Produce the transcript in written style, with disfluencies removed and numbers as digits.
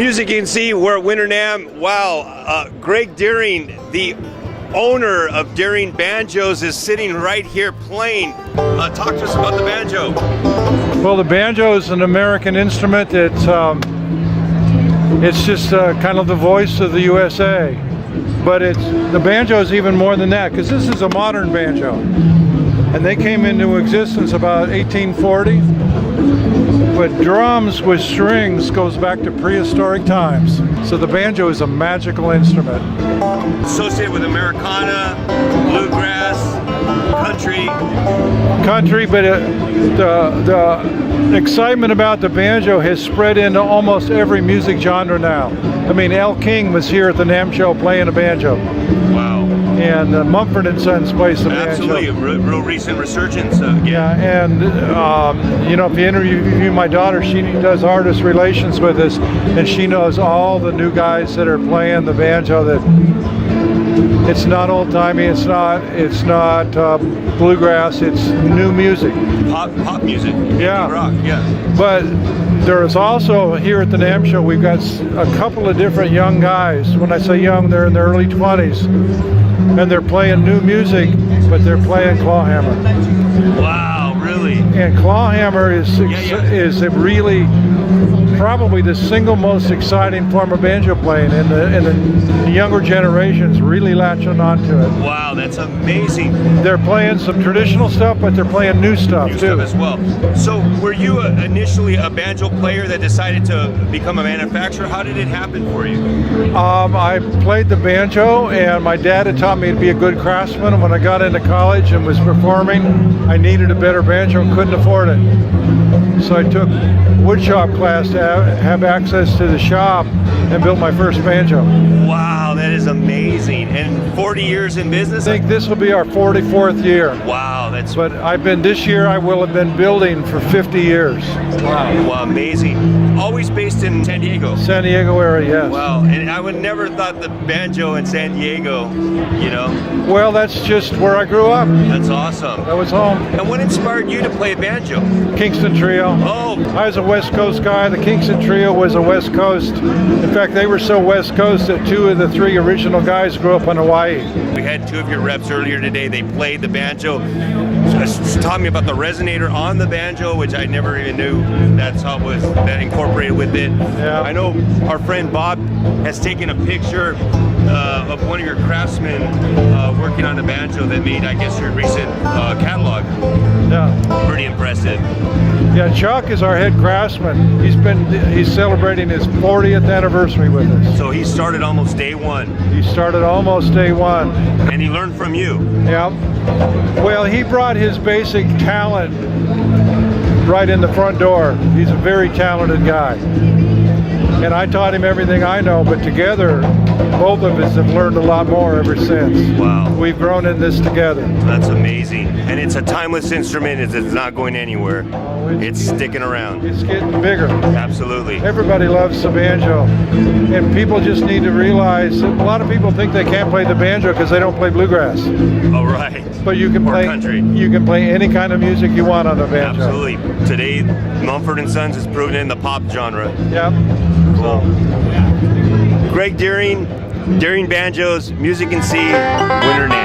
musicUcansee, we're at Winter NAMM. Wow, Greg Deering, the owner of Deering Banjos, is sitting right here playing. Talk to us about the banjo. Well, the banjo is an American instrument. It's just kind of the voice of the USA. But the banjo is even more than that, because this is a modern banjo. And they came into existence about 1840. But drums with strings goes back to prehistoric times. So the banjo is a magical instrument. Associated with Americana, bluegrass, country. Country, but the excitement about the banjo has spread into almost every music genre now. I mean, Al King was here at the NAMM show playing a banjo. Wow. And Mumford & Sons plays the banjo. Absolutely, a real recent resurgence. Yeah, and you know, if you interview my daughter, she does artist relations with us, and she knows all the new guys that are playing the banjo. That it's not old-timey, it's not bluegrass, it's new music. Pop music. Yeah. Rock, yeah. But there is also, here at the NAMM show, we've got a couple of different young guys. When I say young, they're in their early 20s. And they're playing new music, but they're playing clawhammer. Wow, really? And clawhammer is really probably the single most exciting form of banjo playing, and the younger generations really latching onto it. Wow, that's amazing. They're playing some traditional stuff, but they're playing new stuff too. Stuff as well. So, were you initially a banjo player that decided to become a manufacturer? How did it happen for you? I played the banjo, and my dad had taught me to be a good craftsman. And when I got into college and was performing, I needed a better banjo and couldn't afford it. So I took woodshop class to have access to the shop and built my first banjo. Wow, that is amazing. And 40 years in business? I think this will be our 44th year. Wow, that's... But this year I will have been building for 50 years. Wow, wow, amazing. Always based in San Diego? San Diego area, yes. Wow, and I would never thought the banjo in San Diego, you know? Well, that's just where I grew up. That's awesome. That was home. And what inspired you to play banjo? Kingston Trio. Oh. I was a West Coast guy. The Kingston Trio was a West Coast. In fact, they were so West Coast that 2 of the 3 original guys grew up in Hawaii. We had 2 of your reps earlier today. They played the banjo. Just taught me about the resonator on the banjo, which I never even knew that's how it was that incorporated with it. Yeah. I know our friend Bob has taken a picture of one of your craftsmen working on the banjo that made, I guess, your recent catalog. Yeah. Pretty impressive. Yeah, Chuck is our head craftsman. He's celebrating his 40th anniversary with us. So he started almost day one. He started almost day one. And he learned from you. Yeah. Well, he brought his basic talent right in the front door. He's a very talented guy. And I taught him everything I know, but together, both of us have learned a lot more ever since. Wow. We've grown in this together. That's amazing. And it's a timeless instrument. It's not going anywhere. It's sticking around. It's getting bigger. Absolutely. Everybody loves the banjo. And people just need to realize that a lot of people think they can't play the banjo because they don't play bluegrass. Oh, right. But you can play country. You can play any kind of music you want on the banjo. Absolutely. Today, Mumford & Sons is proven in the pop genre. Yep. Cool. Greg Deering, Deering Banjos, musicUcansee, Winter NAMM.